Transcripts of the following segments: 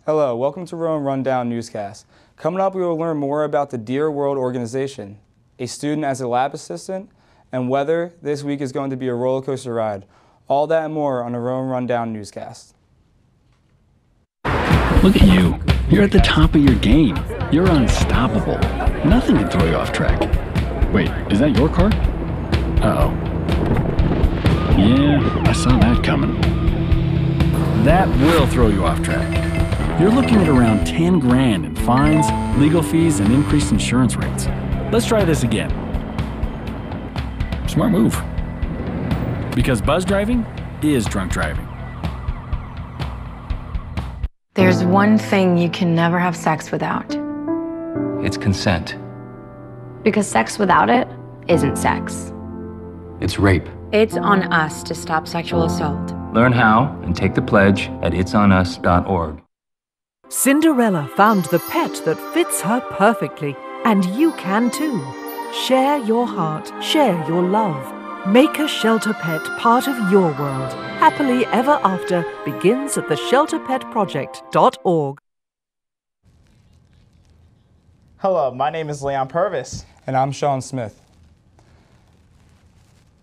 Hello, welcome to Rowan Rundown Newscast. Coming up, we will learn more about the Dear World organization, a student as a lab assistant, and whether this week is going to be a roller coaster ride. All that and more on the Rowan Rundown Newscast. Look at you. You're at the top of your game. You're unstoppable. Nothing can throw you off track. Wait, is that your car? Uh-oh. Yeah, I saw that coming. That will throw you off track. You're looking at around 10 grand in fines, legal fees, and increased insurance rates. Let's try this again. Smart move. Because buzz driving is drunk driving. There's one thing you can never have sex without. It's consent. Because sex without it isn't sex. It's rape. It's on us to stop sexual assault. Learn how and take the pledge at itsonus.org. Cinderella found the pet that fits her perfectly, and you can too. Share your heart, share your love. Make a shelter pet part of your world. Happily Ever After begins at theshelterpetproject.org. Hello, my name is Leon Purvis. And I'm Sean Smith.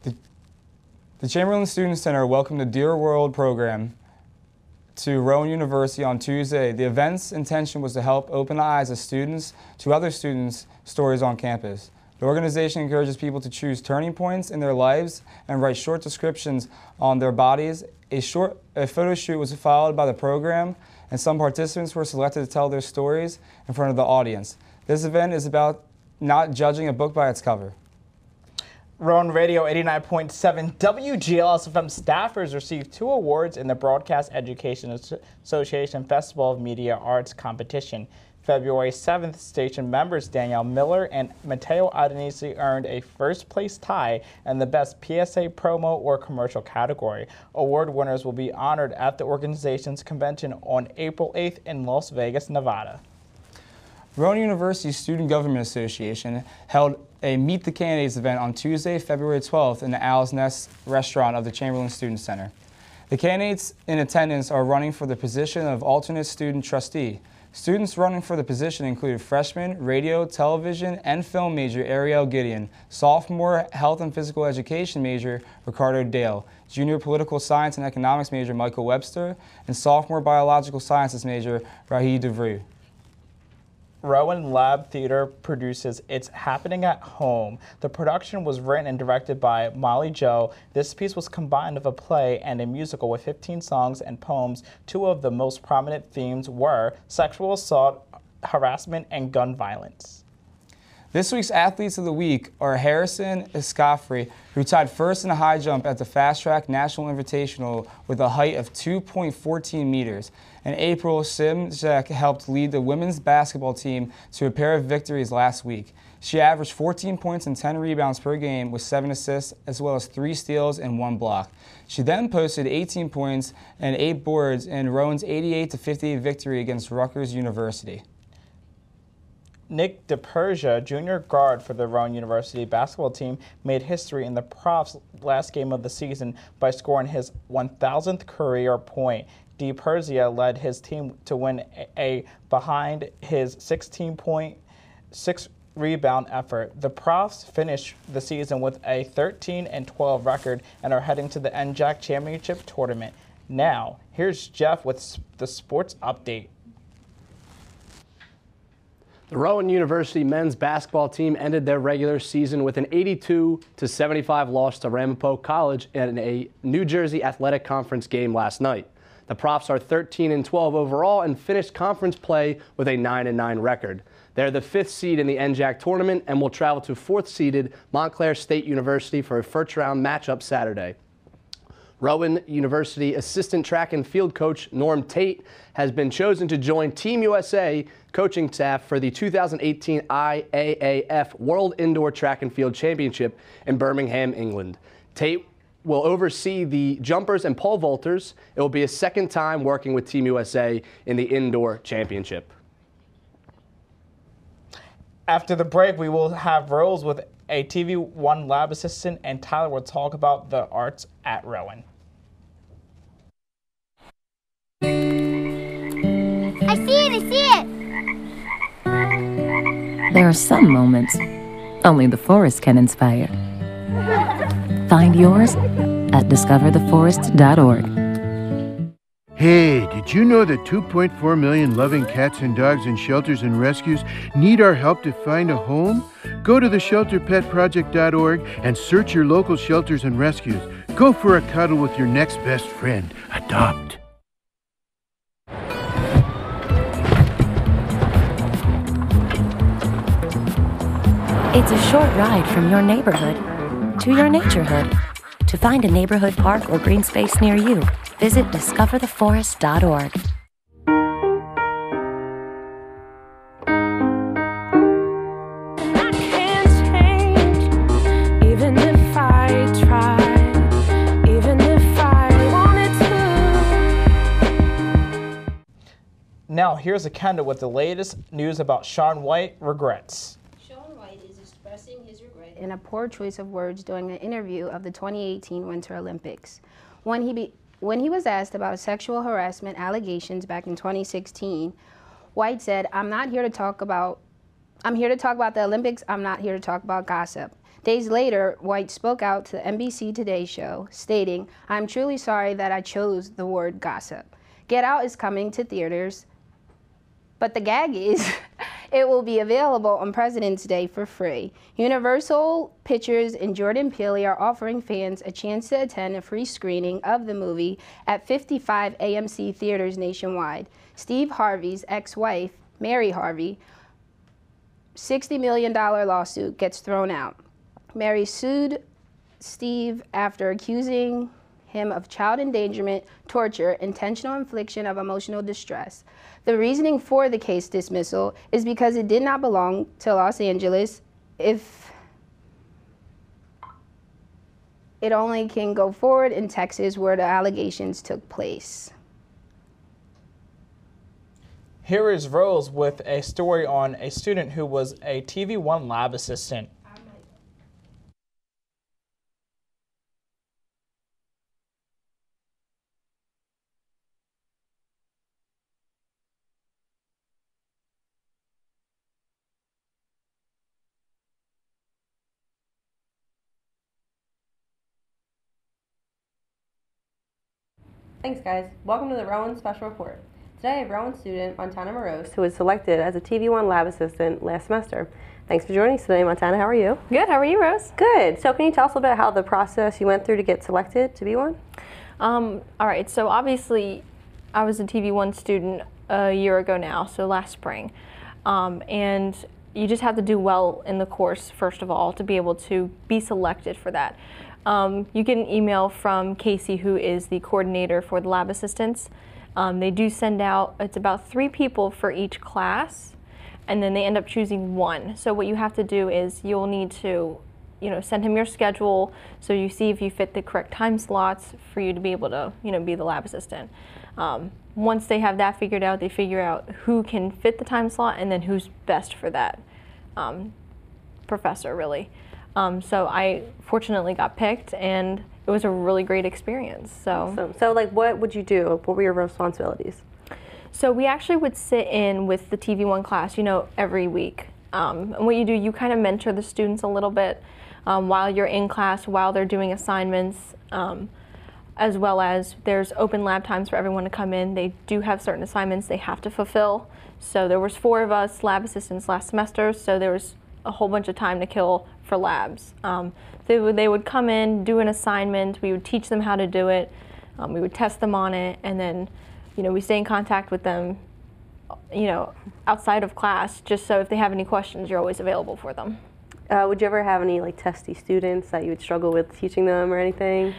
The Chamberlain Student Center welcomed the Dear World program to Rowan University on Tuesday. The event's intention was to help open the eyes of students to other students' stories on campus. The organization encourages people to choose turning points in their lives and write short descriptions on their bodies. A photo shoot was followed by the program, and some participants were selected to tell their stories in front of the audience. This event is about not judging a book by its cover. Rowan Radio 89.7 WGLS-FM staffers received 2 awards in the Broadcast Education Association Festival of Media Arts competition. February 7th, station members Danielle Miller and Matteo Adenisi earned a first-place tie in the Best PSA Promo or Commercial category. Award winners will be honored at the organization's convention on April 8th in Las Vegas, Nevada. Rowan University Student Government Association held a Meet the Candidates event on Tuesday, February 12th in the Owl's Nest restaurant of the Chamberlain Student Center. The candidates in attendance are running for the position of alternate student trustee. Students running for the position included freshman, radio, television, and film major Ariel Gideon, sophomore health and physical education major Ricardo Dale, junior political science and economics major Michael Webster, and sophomore biological sciences major Rahi DeVry. Rowan Lab Theater produces It's Happening at Home. The production was written and directed by Molly Jo. This piece was combined of a play and a musical with 15 songs and poems. 2 of the most prominent themes were sexual assault, harassment, and gun violence. This week's Athletes of the Week are Harrison Escafri, who tied first in the high jump at the Fast Track National Invitational with a height of 2.14 meters. And April Simzek helped lead the women's basketball team to a pair of victories last week. She averaged 14 points and 10 rebounds per game with 7 assists as well as 3 steals and 1 block. She then posted 18 points and 8 boards in Rowan's 88-58 victory against Rutgers University. Nick DePersia, junior guard for the Rowan University basketball team, made history in the Profs' last game of the season by scoring his 1,000th career point. DePersia led his team to win behind his 16-point, 6-rebound effort. The Profs finished the season with a 13-12 record and are heading to the NJAC Championship Tournament. Now, here's Jeff with the sports update. The Rowan University men's basketball team ended their regular season with an 82-75 loss to Ramapo College in a New Jersey Athletic Conference game last night. The Profs are 13-12 overall and finished conference play with a 9-9 record. They're the 5th seed in the NJAC tournament and will travel to 4th-seeded Montclair State University for a first-round matchup Saturday. Rowan University assistant track and field coach Norm Tate has been chosen to join Team USA coaching staff for the 2018 IAAF World Indoor Track and Field Championship in Birmingham, England. Tate will oversee the jumpers and pole vaulters. It will be his 2nd time working with Team USA in the indoor championship. After the break, we will have Rose with a TV1 lab assistant, and Tyler will talk about the arts at Rowan. I there are some moments only the forest can inspire. Find yours at discovertheforest.org. Hey, did you know that 2.4 million loving cats and dogs in shelters and rescues need our help to find a home? Go to theshelterpetproject.org and search your local shelters and rescues. Go for a cuddle with your next best friend. Adopt. It's a short ride from your neighborhood to your naturehood. To find a neighborhood park or green space near you, visit discovertheforest.org. Now, here's a Kendall with the latest news about Shaun White regrets. In a poor choice of words during an interview of the 2018 Winter Olympics. When he was asked about sexual harassment allegations back in 2016, White said, I'm here to talk about the Olympics, I'm not here to talk about gossip. Days later, White spoke out to the NBC Today show, stating, I'm truly sorry that I chose the word gossip. Get Out is coming to theaters, but the gag is, it will be available on President's Day for free. Universal Pictures and Jordan Peele are offering fans a chance to attend a free screening of the movie at 55 AMC theaters nationwide. Steve Harvey's ex-wife, Mary Harvey, $60 million lawsuit gets thrown out. Mary sued Steve after accusing him of child endangerment, torture, intentional infliction of emotional distress. The reasoning for the case dismissal is because it did not belong to Los Angeles. If it only can go forward in Texas where the allegations took place. Here is Rose with a story on a student who was a TV1 lab assistant. Thanks guys. Welcome to the Rowan Special Report. Today I have Rowan student Montana Morose, who was selected as a TV1 lab assistant last semester. Thanks for joining us today, Montana. How are you? Good. How are you, Rose? Good. So can you tell us a little bit how the process you went through to get selected to be one? All right. So obviously I was a TV1 student a year ago now, so last spring. And you just have to do well in the course, first of all, to be able to be selected for that. You get an email from Casey, who is the coordinator for the lab assistants. They do send out, it's about 3 people for each class, and then they end up choosing 1. So what you have to do is you'll need to, send him your schedule so you see if you fit the correct time slots for you to be able to, be the lab assistant. Once they have that figured out, they figure out who can fit the time slot and then who's best for that professor, really. So I fortunately got picked, and it was a really great experience. Awesome. So like, what would you do? What were your responsibilities? So we actually would sit in with the TV1 class, every week. And what you do, you kind of mentor the students a little bit while you're in class, while they're doing assignments, as well as there's open lab times for everyone to come in. They do have certain assignments they have to fulfill. So there was 4 of us lab assistants last semester, so there was a whole bunch of time to kill for labs. They would come in, do an assignment, we would teach them how to do it, we would test them on it, and then we stay in contact with them outside of class, just so if they have any questions, you're always available for them. Would you ever have any testy students that you would struggle with teaching them or anything?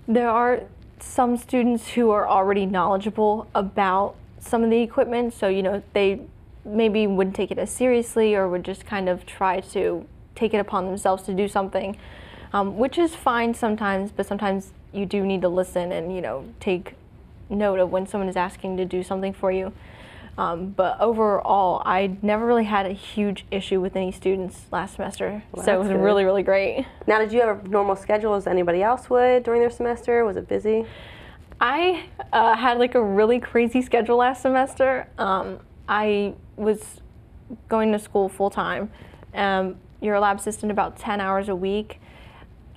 There are some students who are already knowledgeable about some of the equipment, so they maybe wouldn't take it as seriously or would just kind of try to take it upon themselves to do something, which is fine sometimes, but sometimes you do need to listen and take note of when someone is asking to do something for you. But overall, I never really had a huge issue with any students last semester, so it was really, really great. Now, did you have a normal schedule as anybody else would during their semester? Was it busy? I had a really crazy schedule last semester. I was going to school full time. You're a lab assistant about 10 hours a week,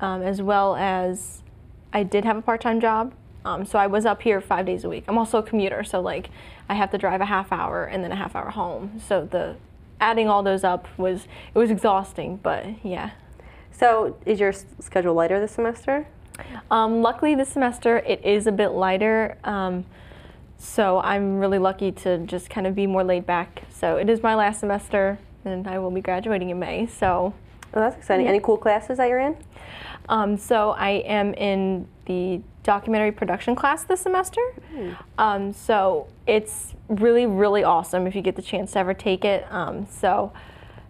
as well as I did have a part-time job. So I was up here 5 days a week. I'm also a commuter, so like I have to drive a half hour and then a half hour home. So adding all those up was exhausting, but yeah. So is your schedule lighter this semester? Luckily this semester it is a bit lighter. So I'm really lucky to just kind of be more laid back. So it is my last semester and I will be graduating in May. So oh, that's exciting. Yeah. Any cool classes that you're in? So I am in the documentary production class this semester. So it's really, really awesome if you get the chance to ever take it. So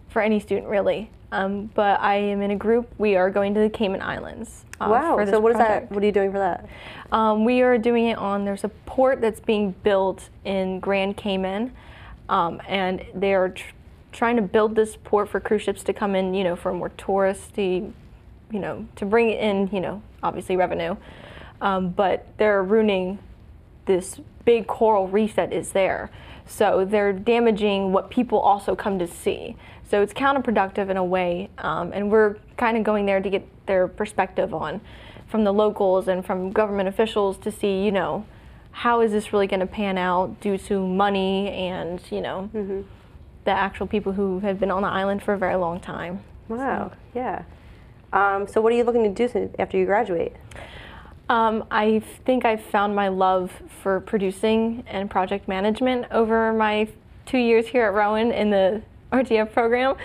for any student really. But I am in a group. We are going to the Cayman Islands. Wow. So what is that? What are you doing for that? We are doing it there's a port that's being built in Grand Cayman, and they are trying to build this port for cruise ships to come in, for more touristy, to bring in, obviously revenue. But they're ruining this big coral reef that is there. So they're damaging what people also come to see. So it's counterproductive in a way, and we're kind of going there to get their perspective from the locals and from government officials to see, how is this really going to pan out due to money and, the actual people who have been on the island for a very long time. Wow, yeah. So what are you looking to do after you graduate? I think I've found my love for producing and project management over my 2 years here at Rowan in the RTF program.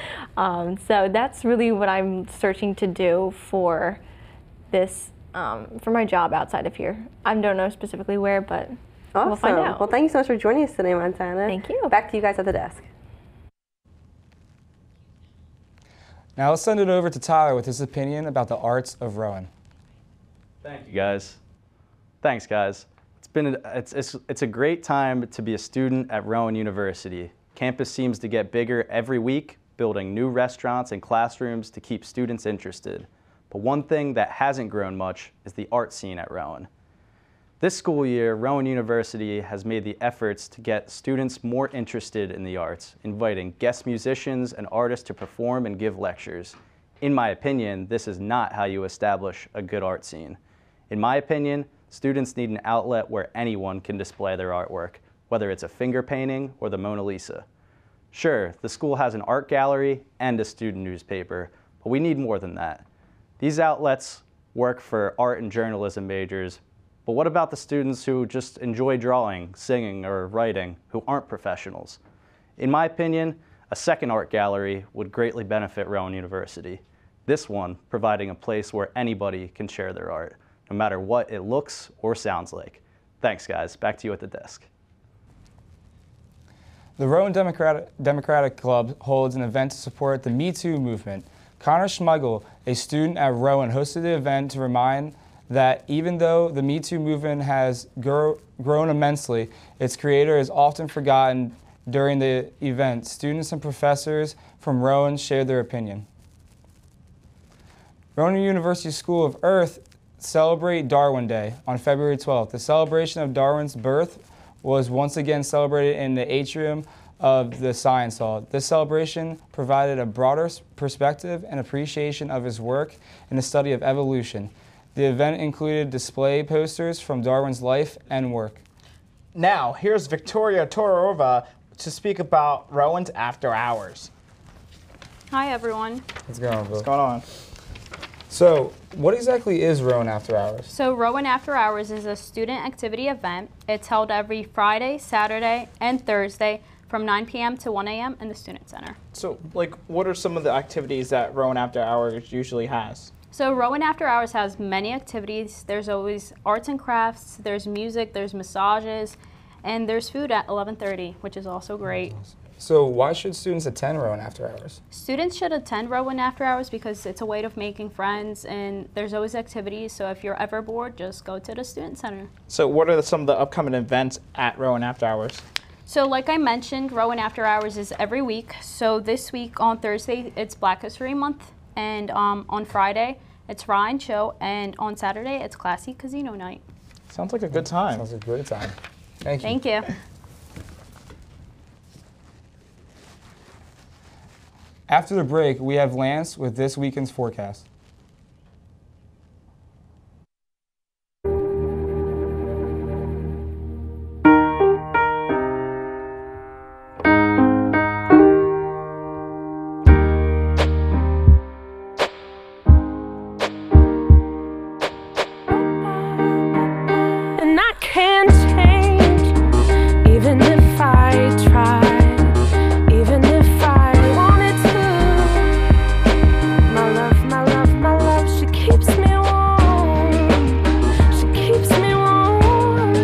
So that's really what I'm searching to do for this, for my job outside of here. I don't know specifically where, but awesome. We'll find out. Well, thank you so much for joining us today, Montana. Thank you. Back to you guys at the desk. Now let's send it over to Tyler with his opinion about the arts of Rowan. Thank you, guys. Thanks, guys. It's a great time to be a student at Rowan University. Campus seems to get bigger every week, building new restaurants and classrooms to keep students interested. But one thing that hasn't grown much is the art scene at Rowan. This school year, Rowan University has made the efforts to get students more interested in the arts, inviting guest musicians and artists to perform and give lectures. In my opinion, this is not how you establish a good art scene. In my opinion, students need an outlet where anyone can display their artwork, whether it's a finger painting or the Mona Lisa. Sure, the school has an art gallery and a student newspaper, but we need more than that. These outlets work for art and journalism majors, but what about the students who just enjoy drawing, singing, or writing, who aren't professionals? In my opinion, a second art gallery would greatly benefit Rowan University. This one providing a place where anybody can share their art, no matter what it looks or sounds like. Thanks, guys. Back to you at the desk. The Rowan Democratic Club holds an event to support the Me Too movement. Connor Schmeigel, a student at Rowan, hosted the event to remind that even though the Me Too movement has grown immensely, its creator is often forgotten. During the event, students and professors from Rowan shared their opinion. Rowan University School of Earth celebrate Darwin Day on February 12th. The celebration of Darwin's birth was once again celebrated in the atrium of the Science Hall. This celebration provided a broader perspective and appreciation of his work in the study of evolution. The event included display posters from Darwin's life and work. Now, here's Victoria Torova to speak about Rowan's After Hours. Hi, everyone. What's going on, Bill? What's going on? So, what exactly is Rowan After Hours? So, Rowan After Hours is a student activity event. It's held every Friday, Saturday, and Thursday from 9 p.m. to 1 a.m. in the Student Center. So, what are some of the activities that Rowan After Hours usually has? So Rowan After Hours has many activities. There's always arts and crafts, there's music, there's massages, and there's food at 11:30, which is also great. So why should students attend Rowan After Hours? Students should attend Rowan After Hours because it's a way of making friends, and there's always activities, so if you're ever bored, just go to the Student Center. So what are some of the upcoming events at Rowan After Hours? So like I mentioned, Rowan After Hours is every week. So this week on Thursday, it's Black History Month. And on Friday, it's Ryan Show, and on Saturday, it's Classy Casino Night. Sounds like a good time. Sounds like a great time. Thank you. Thank you. After the break, we have Lance with this weekend's forecast. And I can't change, even if I tried, even if I wanted to. My love, my love, my love, she keeps me warm. She keeps me warm.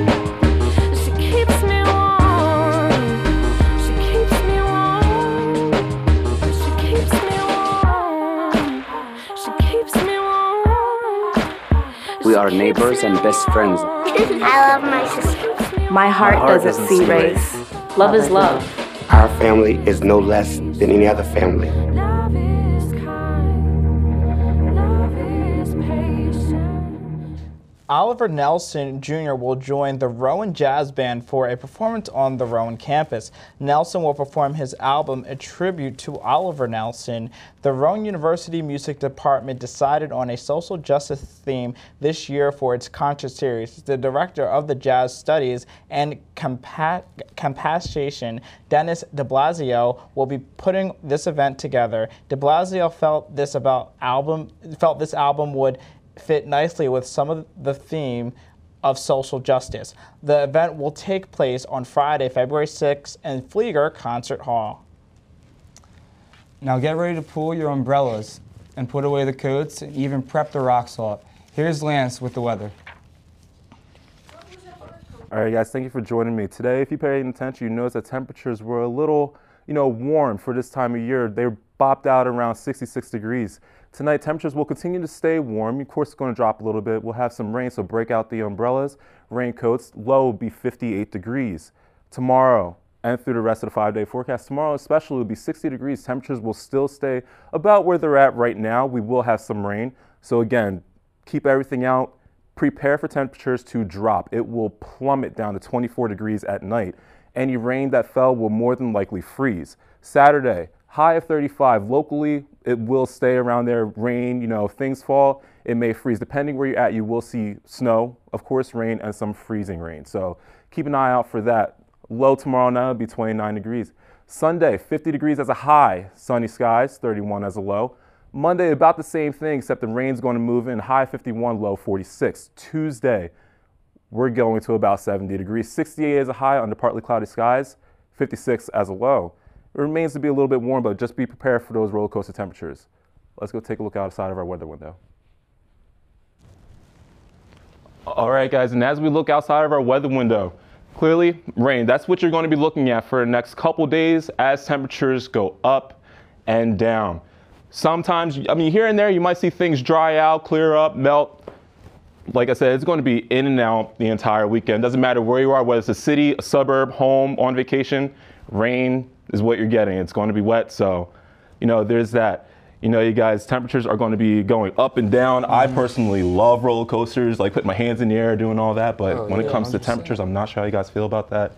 She keeps me warm. She keeps me warm. She keeps me warm. She keeps me warm. We are neighbors and best friends. I love my sister. My heart doesn't see race. Love is love. Our family is no less than any other family. Love is kind. Love is patient. Oliver Nelson Jr. will join the Rowan Jazz Band for a performance on the Rowan campus. Nelson will perform his album, a tribute to Oliver Nelson. The Rowan University Music Department decided on a social justice theme this year for its concert series. The director of the Jazz Studies and Compassion, Dennis de Blasio, will be putting this event together. De Blasio felt this album would fit nicely with some of the theme of social justice. The event will take place on Friday, February 6th in Flieger Concert Hall. Now get ready to pull your umbrellas and put away the coats and even prep the rock salt. Here's Lance with the weather. All right, guys, thank you for joining me. Today, if you paid attention, you notice that temperatures were a little, warm for this time of year. They bopped out around 66 degrees. Tonight, temperatures will continue to stay warm. Of course, it's going to drop a little bit. We'll have some rain, so break out the umbrellas, raincoats. Low will be 58 degrees. Tomorrow, and through the rest of the 5-day forecast, tomorrow especially will be 60 degrees. Temperatures will still stay about where they're at right now. We will have some rain. So again, keep everything out. Prepare for temperatures to drop. It will plummet down to 24 degrees at night. Any rain that fell will more than likely freeze. Saturday, high of 35. Locally, it will stay around there. Rain, if things fall, it may freeze. Depending where you're at, you will see snow, of course, rain, and some freezing rain. So keep an eye out for that. Low tomorrow night will be 29 degrees. Sunday, 50 degrees as a high. Sunny skies, 31 as a low. Monday, about the same thing, except the rain's going to move in. High 51, low 46. Tuesday, we're going to about 70 degrees. 68 as a high under partly cloudy skies. 56 as a low. It remains to be a little bit warm, but just be prepared for those roller coaster temperatures. Let's go take a look outside of our weather window. All right, guys, and as we look outside of our weather window, clearly rain. That's what you're going to be looking at for the next couple days as temperatures go up and down. Sometimes, here and there, you might see things dry out, clear up, melt. Like I said, it's going to be in and out the entire weekend. Doesn't matter where you are, whether it's a city, a suburb, home, on vacation, rain is what you're getting. It's going to be wet, so, there's that. You guys, temperatures are going to be going up and down. I personally love roller coasters, like putting my hands in the air, doing all that, but when it comes to temperatures, I'm not sure how you guys feel about that.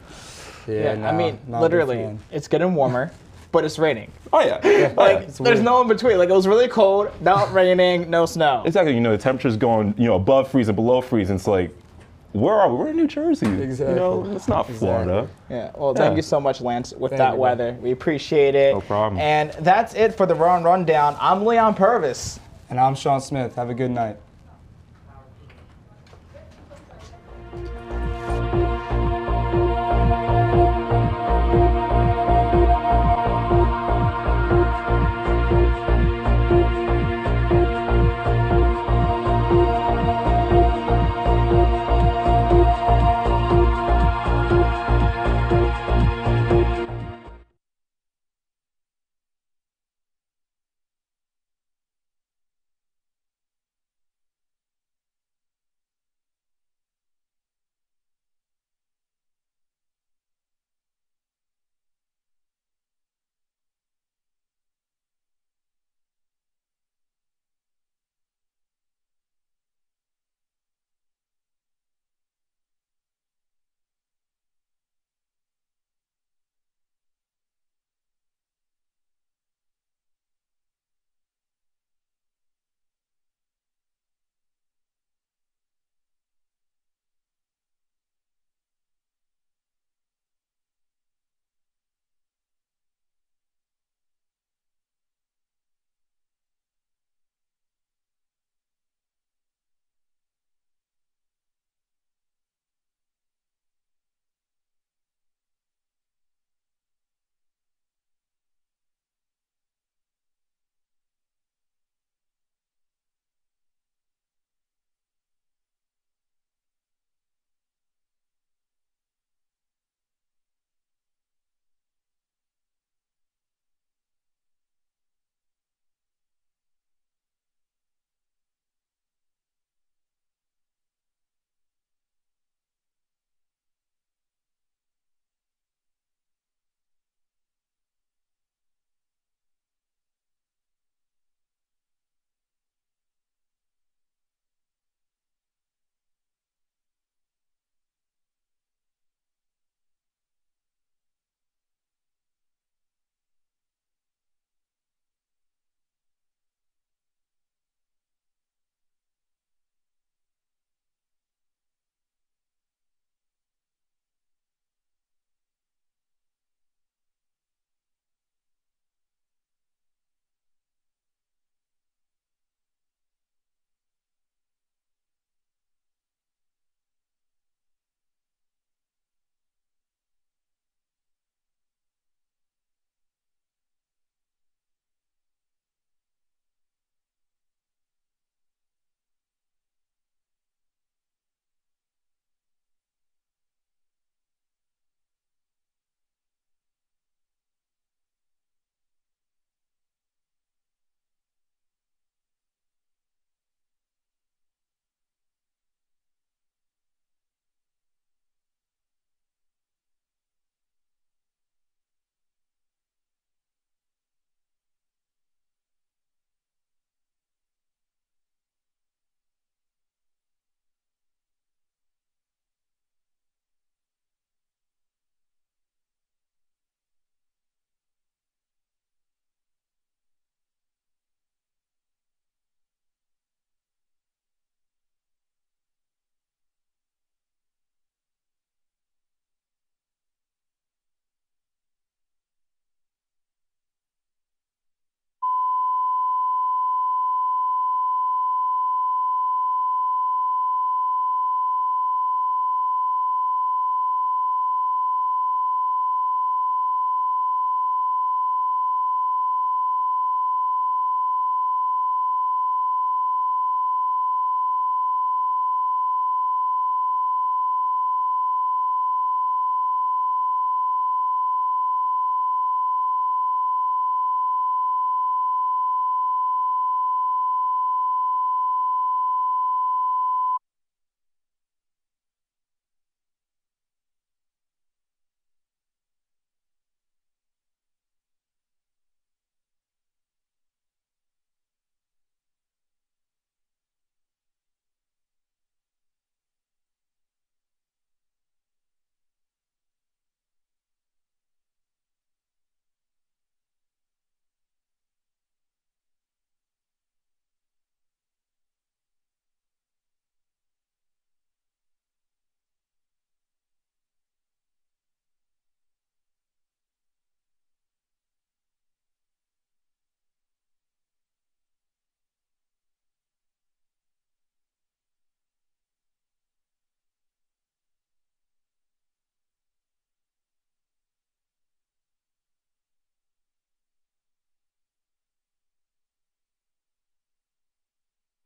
Literally, it's getting warmer, but it's raining. Oh, yeah. There's no in between. It was really cold, not raining, no snow. Exactly. The temperature's going, above freezing, below freezing. It's like, where are we? We're in New Jersey. Exactly. It's not Florida. Yeah. Well, thank you so much, Lance, with that weather. We appreciate it. No problem. And that's it for the Rowan Rundown. I'm Leon Purvis. And I'm Sean Smith. Have a good night.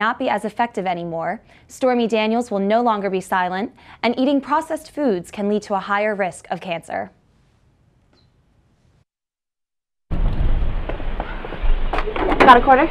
not be as effective anymore, Stormy Daniels will no longer be silent, and eating processed foods can lead to a higher risk of cancer. Got a quarter?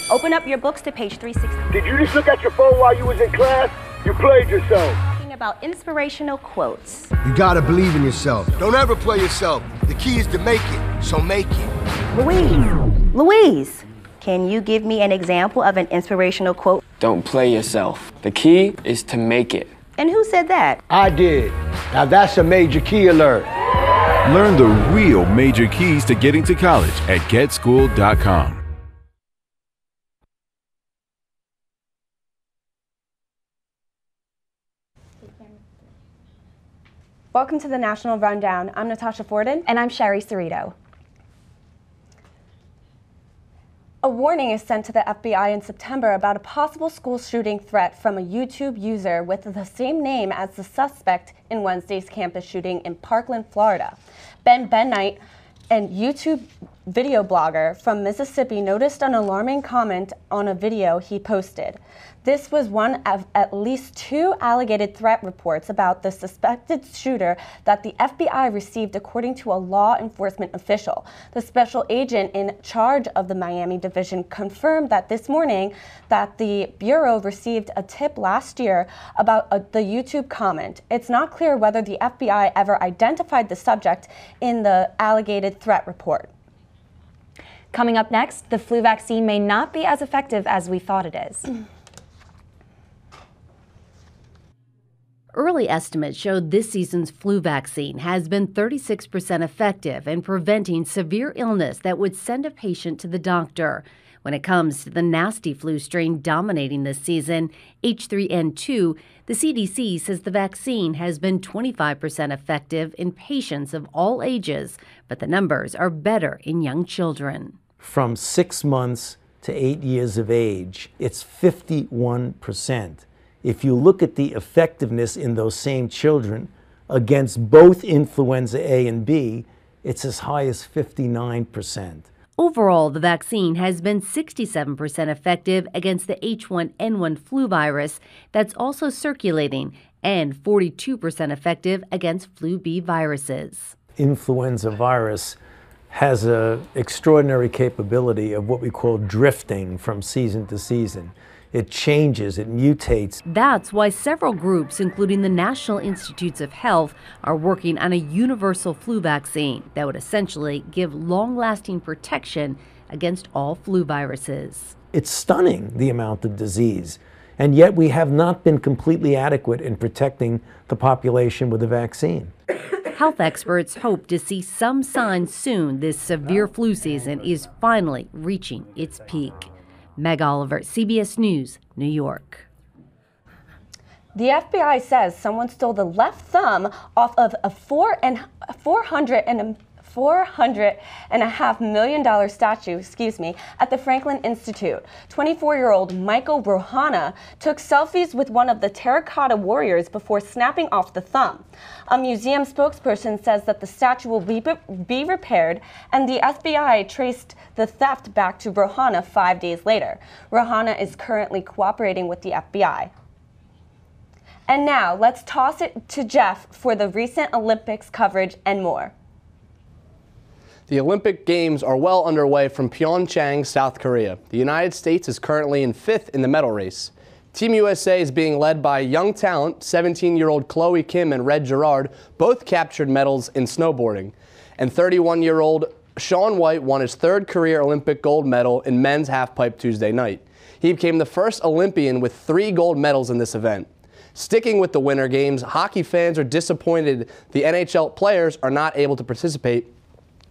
Open up your books to page 360. Did you just look at your phone while you was in class? You played yourself. Talking about inspirational quotes. You gotta believe in yourself. Don't ever play yourself. The key is to make it, so make it. Louise, can you give me an example of an inspirational quote? Don't play yourself. The key is to make it. And who said that? I did. Now that's a major key alert. Learn the real major keys to getting to college at getschool.com. Welcome to the National Rundown. I'm Natasha Forden. And I'm Sherry Cerrito. A warning is sent to the FBI in September about a possible school shooting threat from a YouTube user with the same name as the suspect in Wednesday's campus shooting in Parkland, Florida. Ben Knight, a YouTube video blogger from Mississippi, noticed an alarming comment on a video he posted. This was one of at least 2 alleged threat reports about the suspected shooter that the FBI received, according to a law enforcement official. The special agent in charge of the Miami division confirmed that this morning that the Bureau received a tip last year about the YouTube comment. It's not clear whether the FBI ever identified the subject in the alleged threat report. Coming up next, the flu vaccine may not be as effective as we thought it is. Early estimates showed this season's flu vaccine has been 36% effective in preventing severe illness that would send a patient to the doctor. When it comes to the nasty flu strain dominating this season, H3N2, the CDC says the vaccine has been 25% effective in patients of all ages, but the numbers are better in young children. From 6 months to 8 years of age, it's 51%. If you look at the effectiveness in those same children against both influenza A and B, it's as high as 59%. Overall, the vaccine has been 67% effective against the H1N1 flu virus that's also circulating and 42% effective against flu B viruses. Influenza virus has an extraordinary capability of what we call drifting from season to season. It changes, it mutates. That's why several groups, including the National Institutes of Health, are working on a universal flu vaccine that would essentially give long-lasting protection against all flu viruses. It's stunning, the amount of disease, and yet we have not been completely adequate in protecting the population with the vaccine. Health experts hope to see some signs soon this severe flu season is finally reaching its peak. Meg Oliver, CBS News, New York. The FBI says someone stole the left thumb off of a $400.5 million statue, at the Franklin Institute. 24-year-old Michael Rohana took selfies with one of the terracotta warriors before snapping off the thumb. A museum spokesperson says that the statue will be repaired, and the FBI traced the theft back to Rohana 5 days later. Rohana is currently cooperating with the FBI. And now, let's toss it to Jeff for the recent Olympics coverage and more. The Olympic Games are well underway from Pyeongchang, South Korea. The United States is currently in 5th in the medal race. Team USA is being led by young talent, 17-year-old Chloe Kim and Red Gerard, both captured medals in snowboarding. And 31-year-old Shaun White won his 3rd career Olympic gold medal in men's halfpipe Tuesday night. He became the first Olympian with 3 gold medals in this event. Sticking with the Winter Games, hockey fans are disappointed the NHL players are not able to participate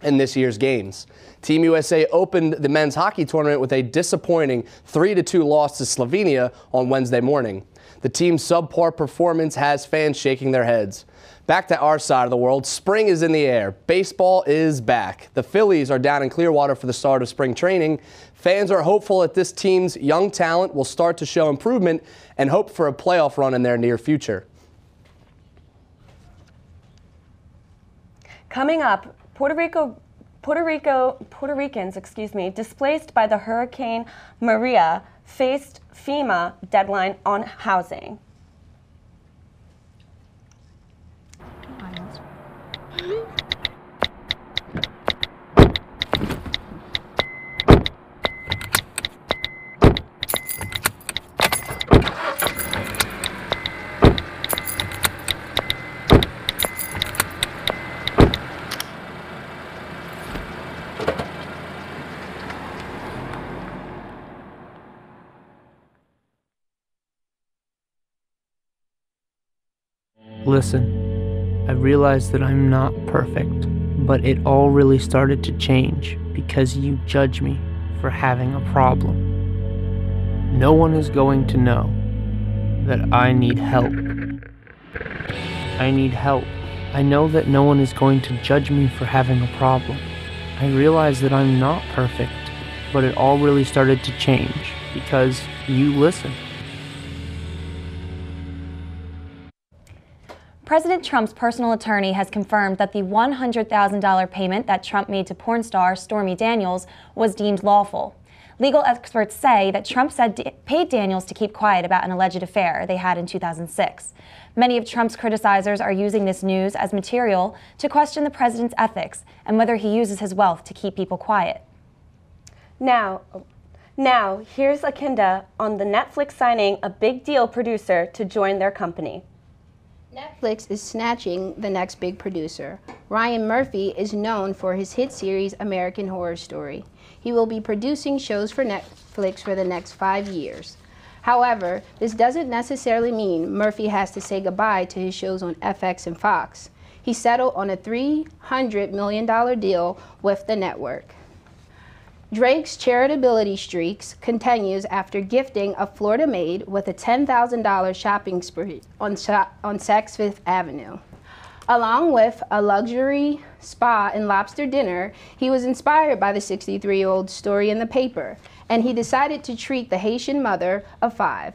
in this year's games. Team USA opened the men's hockey tournament with a disappointing 3-2 loss to Slovenia on Wednesday morning. The team's subpar performance has fans shaking their heads. Back to our side of the world, spring is in the air. Baseball is back. The Phillies are down in Clearwater for the start of spring training. Fans are hopeful that this team's young talent will start to show improvement and hope for a playoff run in their near future. Coming up, Puerto Ricans, displaced by the Hurricane Maria faced FEMA deadline on housing. Listen, I realize that I'm not perfect, but it all really started to change because you judge me for having a problem. No one is going to know that I need help. I need help. I know that no one is going to judge me for having a problem. I realize that I'm not perfect, but it all really started to change because you listen. President Trump's personal attorney has confirmed that the $100,000 payment that Trump made to porn star Stormy Daniels was deemed lawful. Legal experts say that Trump paid Daniels to keep quiet about an alleged affair they had in 2006. Many of Trump's criticizers are using this news as material to question the president's ethics and whether he uses his wealth to keep people quiet. Now, here's Akinda on the Netflix signing a big deal producer to join their company. Netflix is snatching the next big producer. Ryan Murphy is known for his hit series American Horror Story. He will be producing shows for Netflix for the next 5 years. However, this doesn't necessarily mean Murphy has to say goodbye to his shows on FX and Fox. He settled on a $300 million deal with the network. Drake's charitability streaks continues after gifting a Florida maid with a $10,000 shopping spree on Saks Fifth Avenue. Along with a luxury spa and lobster dinner, he was inspired by the 63-year-old story in the paper, and he decided to treat the Haitian mother of 5.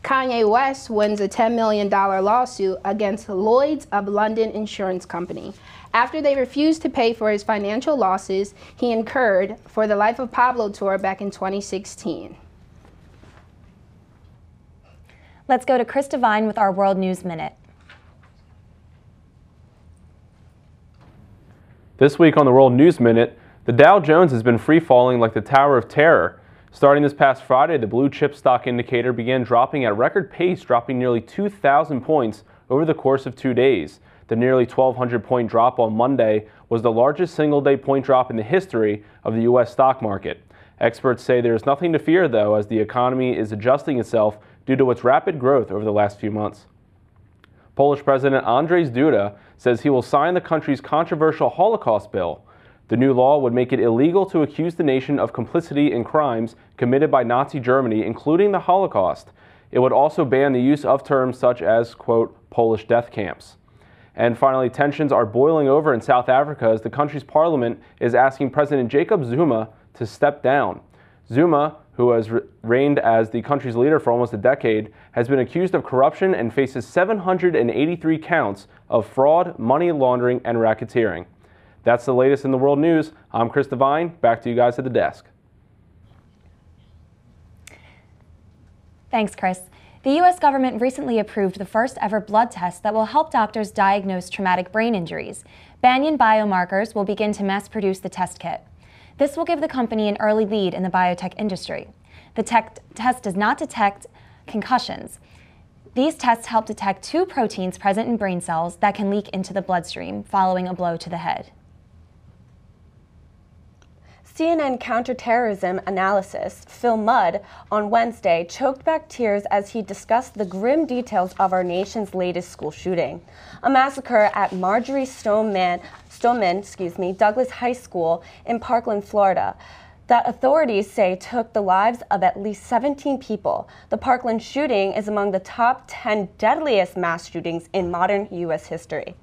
Kanye West wins a $10 million lawsuit against Lloyd's of London Insurance Company after they refused to pay for his financial losses he incurred for the Life of Pablo tour back in 2016. Let's go to Chris Devine with our World News Minute. This week on the World News Minute, the Dow Jones has been free-falling like the Tower of Terror. Starting this past Friday, the blue chip stock indicator began dropping at record pace, dropping nearly 2,000 points over the course of 2 days. The nearly 1,200-point drop on Monday was the largest single-day point drop in the history of the U.S. stock market. Experts say there is nothing to fear, though, as the economy is adjusting itself due to its rapid growth over the last few months. Polish President Andrzej Duda says he will sign the country's controversial Holocaust bill. The new law would make it illegal to accuse the nation of complicity in crimes committed by Nazi Germany, including the Holocaust. It would also ban the use of terms such as, quote, Polish death camps. And finally, tensions are boiling over in South Africa as the country's parliament is asking President Jacob Zuma to step down. Zuma, who has reigned as the country's leader for almost a decade, has been accused of corruption and faces 783 counts of fraud, money laundering, and racketeering. That's the latest in the world news. I'm Chris Devine. Back to you guys at the desk. Thanks, Chris. The U.S. government recently approved the first ever blood test that will help doctors diagnose traumatic brain injuries. Banyan Biomarkers will begin to mass produce the test kit. This will give the company an early lead in the biotech industry. The test does not detect concussions. These tests help detect 2 proteins present in brain cells that can leak into the bloodstream following a blow to the head. CNN counterterrorism analyst Phil Mudd on Wednesday choked back tears as he discussed the grim details of our nation's latest school shooting, a massacre at Marjorie Stoneman Douglas High School in Parkland, Florida, that authorities say took the lives of at least 17 people. The Parkland shooting is among the top 10 deadliest mass shootings in modern U.S. history.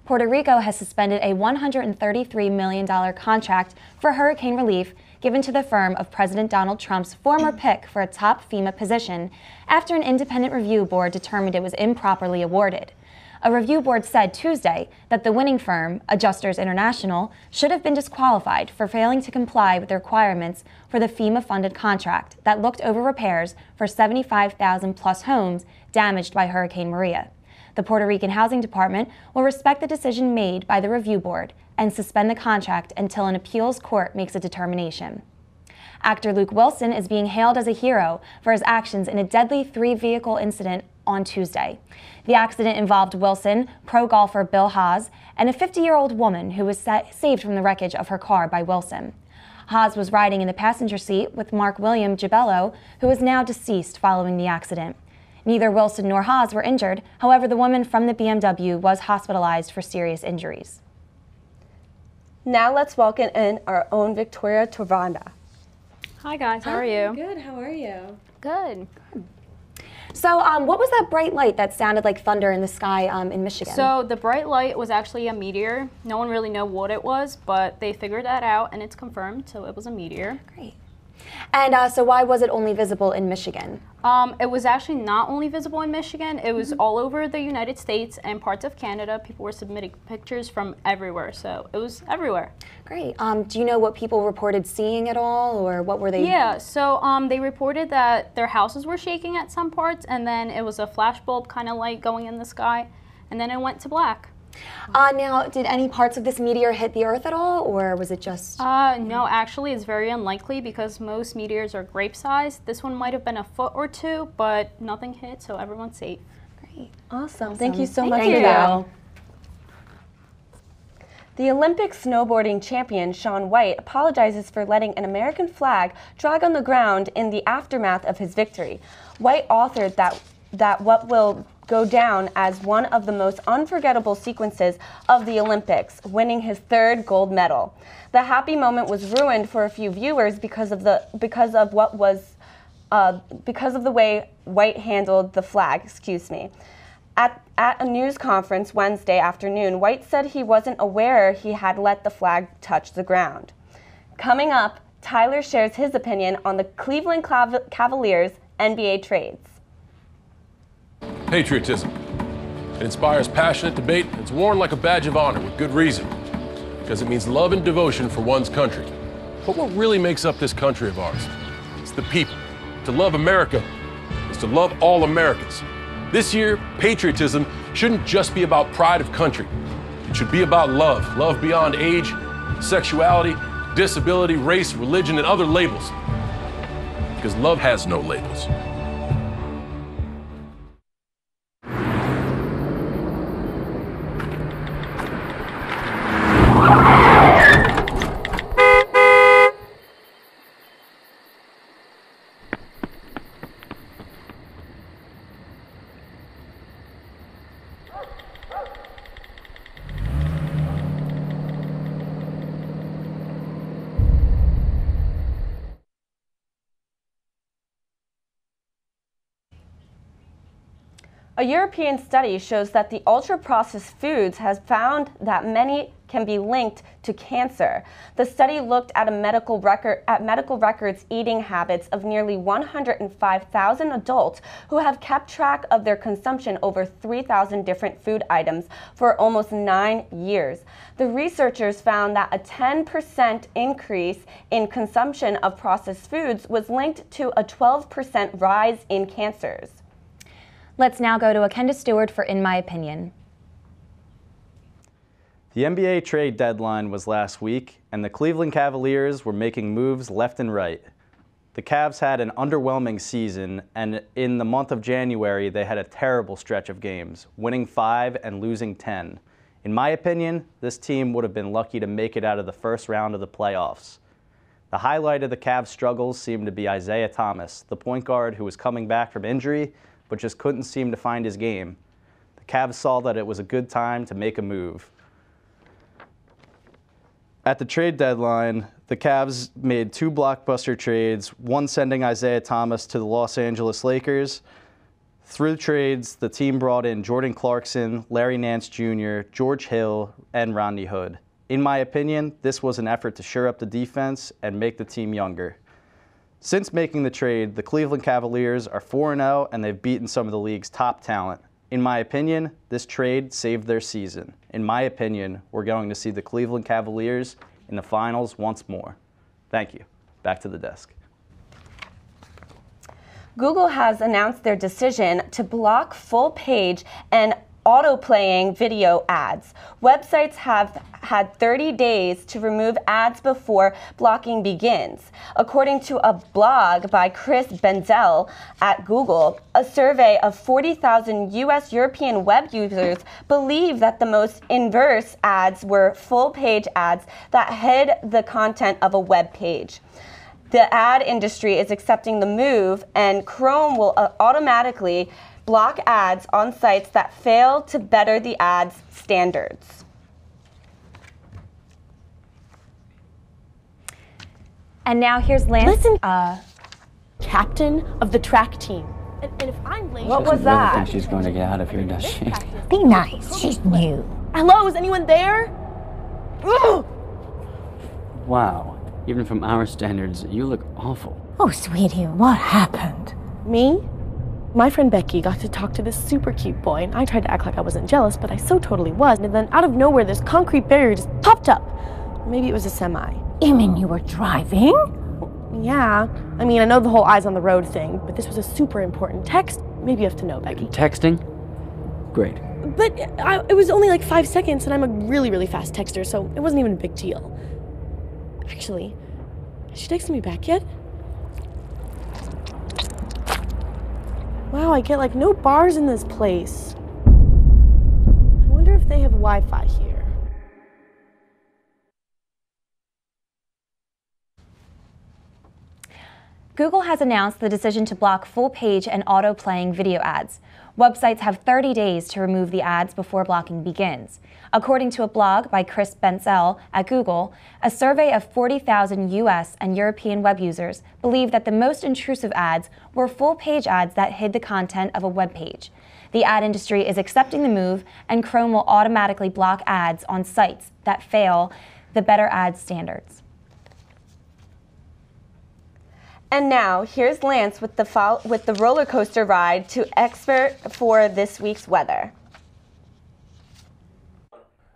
Puerto Rico has suspended a $133 million contract for hurricane relief given to the firm of President Donald Trump's former pick for a top FEMA position after an independent review board determined it was improperly awarded. A review board said Tuesday that the winning firm, Adjusters International, should have been disqualified for failing to comply with the requirements for the FEMA-funded contract that looked over repairs for 75,000 plus homes damaged by Hurricane Maria. The Puerto Rican Housing Department will respect the decision made by the review board and suspend the contract until an appeals court makes a determination. Actor Luke Wilson is being hailed as a hero for his actions in a deadly 3-vehicle incident on Tuesday. The accident involved Wilson, pro golfer Bill Haas, and a 50-year-old woman who was saved from the wreckage of her car by Wilson. Haas was riding in the passenger seat with Mark William Gibello, who is now deceased following the accident. Neither Wilson nor Haas were injured. However, the woman from the BMW was hospitalized for serious injuries. Now let's welcome in our own Victoria Torvanda. Hi guys, how are you? Good, how are you? Good. So what was that bright light that sounded like thunder in the sky in Michigan? So the bright light was actually a meteor. No one really knew what it was, but they figured that out and it's confirmed, so it was a meteor. Great. And so why was it only visible in Michigan? It was actually not only visible in Michigan, it was all over the United States and parts of Canada. People were submitting pictures from everywhere, so it was everywhere. Great. Do you know what people reported seeing at all, or what were they? Yeah, so they reported that their houses were shaking at some parts, and then it was a flashbulb kind of light going in the sky, and then it went to black. Now, did any parts of this meteor hit the Earth at all, or was it just... No, actually it's very unlikely because most meteors are grape-sized. This one might have been a foot or two, but nothing hit, so everyone's safe. Great. Awesome. Thank you so much for that. The Olympic snowboarding champion Shaun White apologizes for letting an American flag drag on the ground in the aftermath of his victory. White authored that what will go down as one of the most unforgettable sequences of the Olympics, winning his 3rd gold medal. The happy moment was ruined for a few viewers because of the way White handled the flag. At a news conference Wednesday afternoon, White said he wasn't aware he had let the flag touch the ground. Coming up, Tyler shares his opinion on the Cleveland Cavaliers NBA trades. Patriotism. It inspires passionate debate. It's worn like a badge of honor with good reason, because it means love and devotion for one's country. But what really makes up this country of ours? It's the people. To love America is to love all Americans. This year, patriotism shouldn't just be about pride of country. It should be about love. Love beyond age, sexuality, disability, race, religion, and other labels. Because love has no labels. A European study shows that the ultra-processed foods has found that many can be linked to cancer. The study looked at medical records eating habits of nearly 105,000 adults who have kept track of their consumption over 3,000 different food items for almost 9 years. The researchers found that a 10% increase in consumption of processed foods was linked to a 12% rise in cancers. Let's now go to Akenda Stewart for In My Opinion. The NBA trade deadline was last week, and the Cleveland Cavaliers were making moves left and right. The Cavs had an underwhelming season, and in the month of January, they had a terrible stretch of games, winning 5 and losing 10. In my opinion, this team would have been lucky to make it out of the first round of the playoffs. The highlight of the Cavs' struggles seemed to be Isaiah Thomas, the point guard who was coming back from injury but just couldn't seem to find his game. The Cavs saw that it was a good time to make a move. At the trade deadline, the Cavs made 2 blockbuster trades, one sending Isaiah Thomas to the Los Angeles Lakers. Through trades, the team brought in Jordan Clarkson, Larry Nance Jr., George Hill, and Rodney Hood. In my opinion, this was an effort to shore up the defense and make the team younger. Since making the trade, the Cleveland Cavaliers are 4-0 and they've beaten some of the league's top talent. In my opinion, this trade saved their season. In my opinion, we're going to see the Cleveland Cavaliers in the finals once more. Thank you. Back to the desk. Google has announced their decision to block full-page and auto-playing video ads. Websites have had 30 days to remove ads before blocking begins. According to a blog by Chris Benzel at Google, a survey of 40,000 U.S. European web users believe that the most inverse ads were full-page ads that hid the content of a web page. The ad industry is accepting the move, and Chrome will automatically block ads on sites that fail to better the ads standards. And now here's Lance. Listen, captain of the track team. And if I'm late, What was that? I don't think she's going to get out of here, does she? be nice. She's new. Hello, is anyone there? Ugh! Wow. Even from our standards, you look awful. Oh, sweetie, what happened? Me? My friend Becky got to talk to this super cute boy, and I tried to act like I wasn't jealous, but I so totally was. And then out of nowhere, this concrete barrier just popped up. Maybe it was a semi. You mean you were driving? Yeah. I mean, I know the whole eyes on the road thing, but this was a super important text. Maybe you have to know, Becky. Texting? Great. But it was only like 5 seconds, and I'm a really, really fast texter, so it wasn't even a big deal. Actually, has she texted me back yet? Wow, I get like no bars in this place. I wonder if they have Wi-Fi here. Google has announced the decision to block full-page and auto-playing video ads. Websites have 30 days to remove the ads before blocking begins. According to a blog by Chris Benzel at Google, a survey of 40,000 U.S. and European web users believe that the most intrusive ads were full-page ads that hid the content of a web page. The ad industry is accepting the move, and Chrome will automatically block ads on sites that fail the better ad standards. And now, here's Lance with the roller coaster ride to expert for this week's weather.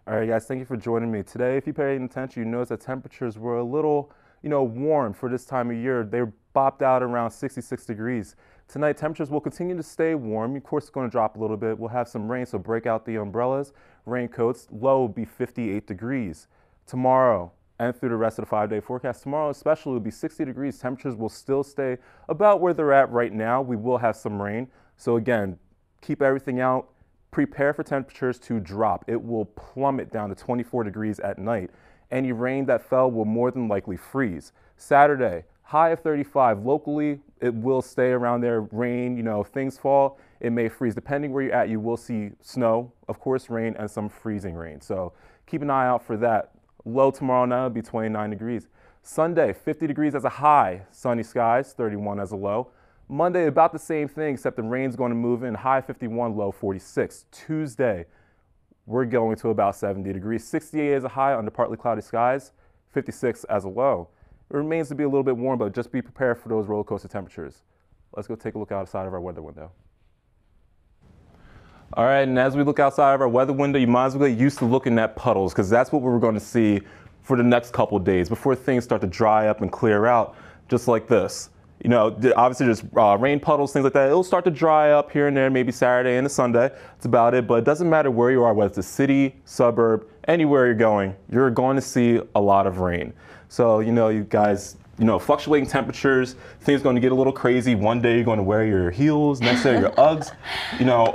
All right, guys, thank you for joining me. Today, if you paid attention, you notice that temperatures were a little, warm for this time of year. They bopped out around 66 degrees. Tonight, temperatures will continue to stay warm. Of course, it's going to drop a little bit. We'll have some rain, so break out the umbrellas, raincoats. Low will be 58 degrees. Tomorrow, and through the rest of the 5-day forecast. Tomorrow especially will be 60 degrees. Temperatures will still stay about where they're at right now. We will have some rain. So again, keep everything out. Prepare for temperatures to drop. It will plummet down to 24 degrees at night. Any rain that fell will more than likely freeze. Saturday, high of 35. Locally, it will stay around there. Rain, things fall, it may freeze. Depending where you're at, you will see snow, of course, rain, and some freezing rain. So keep an eye out for that. Low tomorrow night will be 29 degrees. Sunday, 50 degrees as a high, sunny skies, 31 as a low. Monday, about the same thing, except the rain's going to move in, high 51, low 46. Tuesday, we're going to about 70 degrees. 68 as a high under partly cloudy skies, 56 as a low. It remains to be a little bit warm, but just be prepared for those roller coaster temperatures. Let's go take a look outside of our weather window. All right, and as we look outside of our weather window, you might as well get used to looking at puddles, because that's what we're going to see for the next couple days before things start to dry up and clear out, just like this. Obviously there's rain puddles, things like that. It'll start to dry up here and there, maybe Saturday and a Sunday. That's about it, but it doesn't matter where you are, whether it's a city, suburb, anywhere you're going to see a lot of rain. So, you guys fluctuating temperatures. Things are going to get a little crazy. One day you're going to wear your heels, next day your Uggs.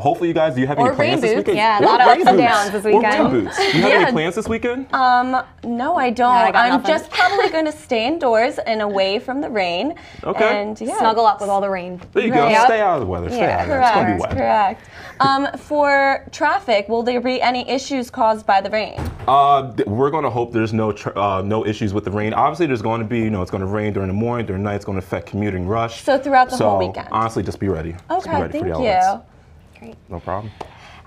Hopefully you guys, do you have any plans this weekend? Yeah, a lot of ups and downs this weekend. Or rain boots. Do you have any plans this weekend? No, I don't. I'm just probably going to stay indoors and away from the rain. Okay. And snuggle up with all the rain. There you go. Yep. Stay out of the weather. Stay out of it. It's going to be wet. Correct. For traffic, will there be any issues caused by the rain? We're going to hope there's no issues with the rain. Obviously, there's going to be, it's going to rain during the morning, during the night. It's going to affect commuting rush. So throughout the whole weekend? Honestly, just be ready. Okay, thank you. Great. No problem.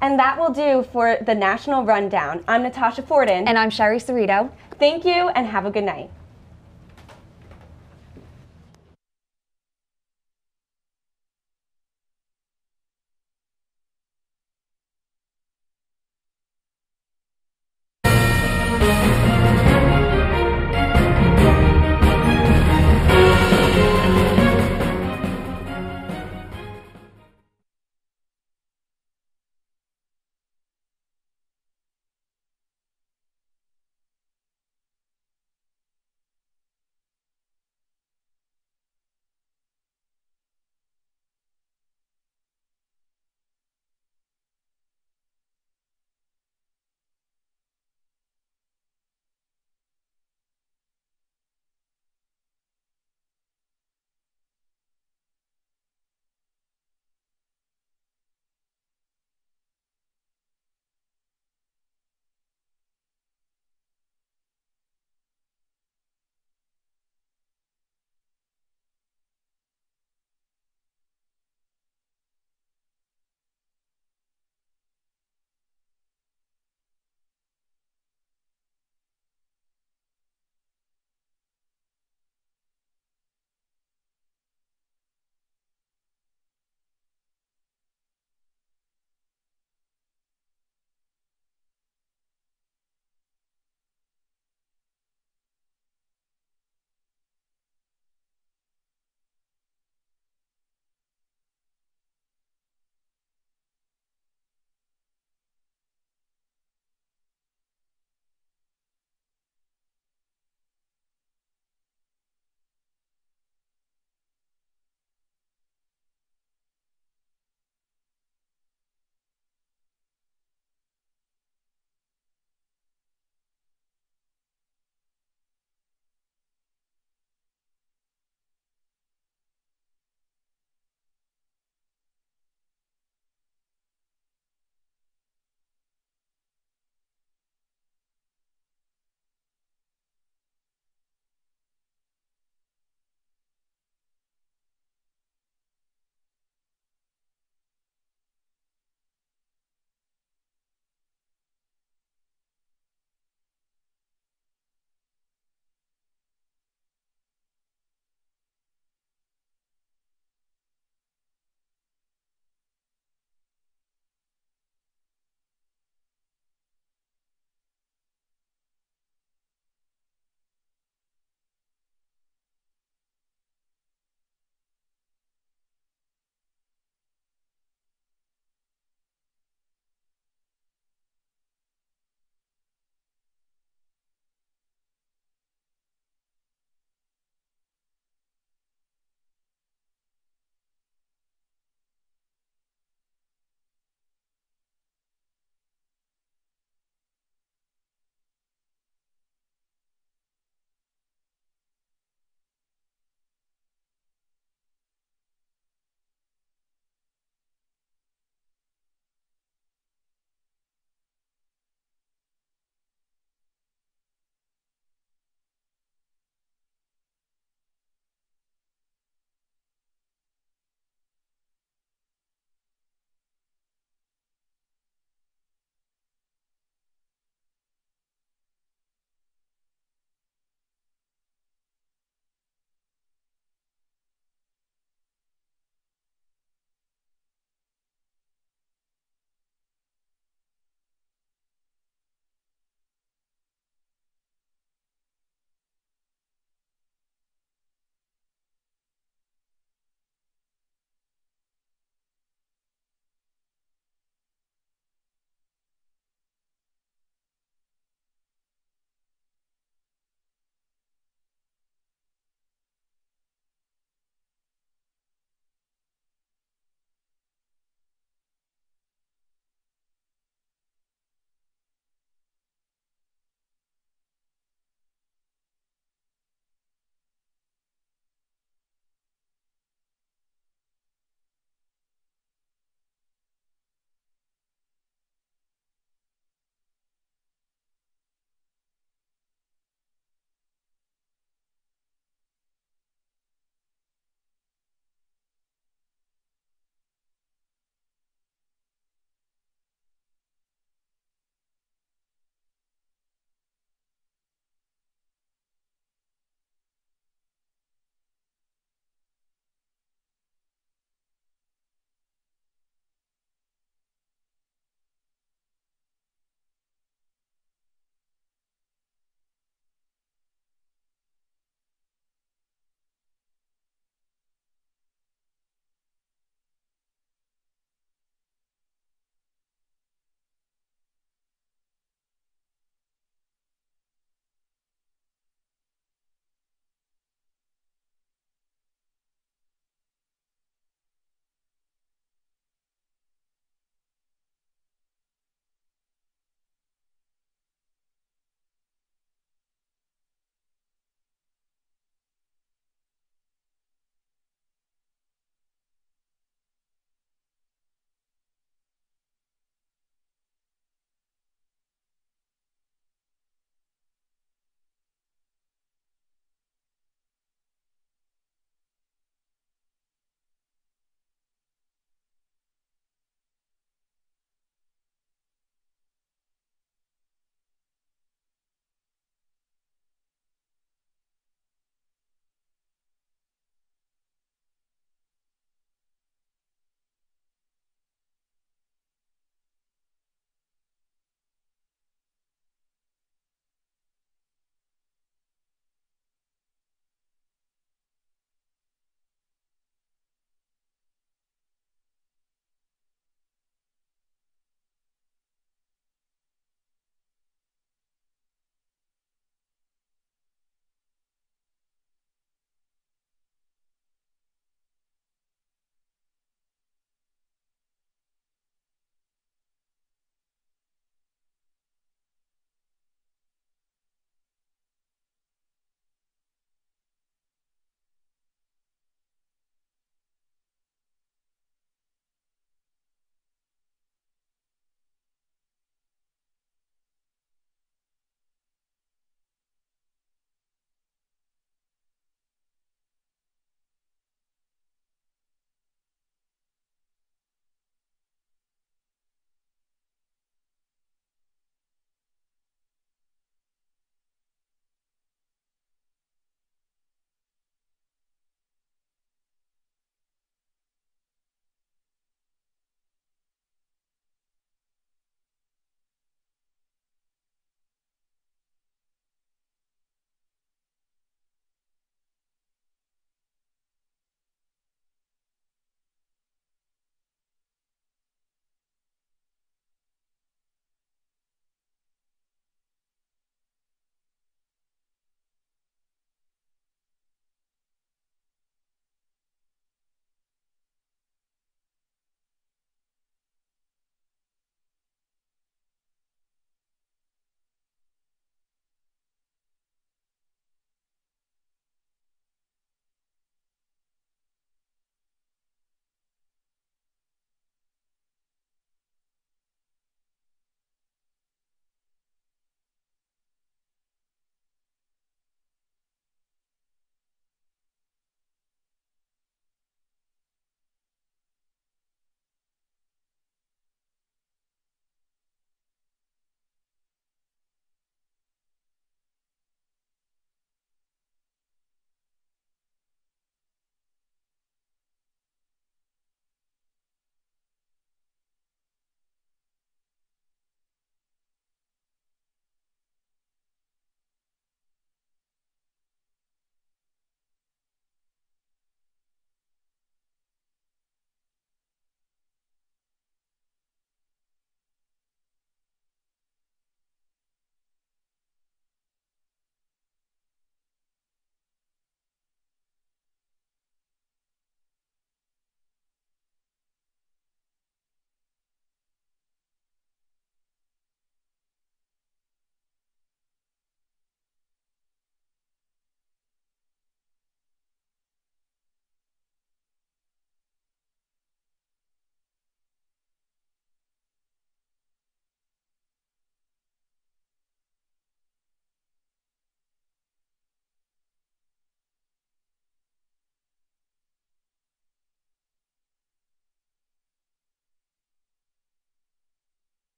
And that will do for the National Rundown. I'm Natasha Forden. And I'm Sherry Cerrito. Thank you and have a good night.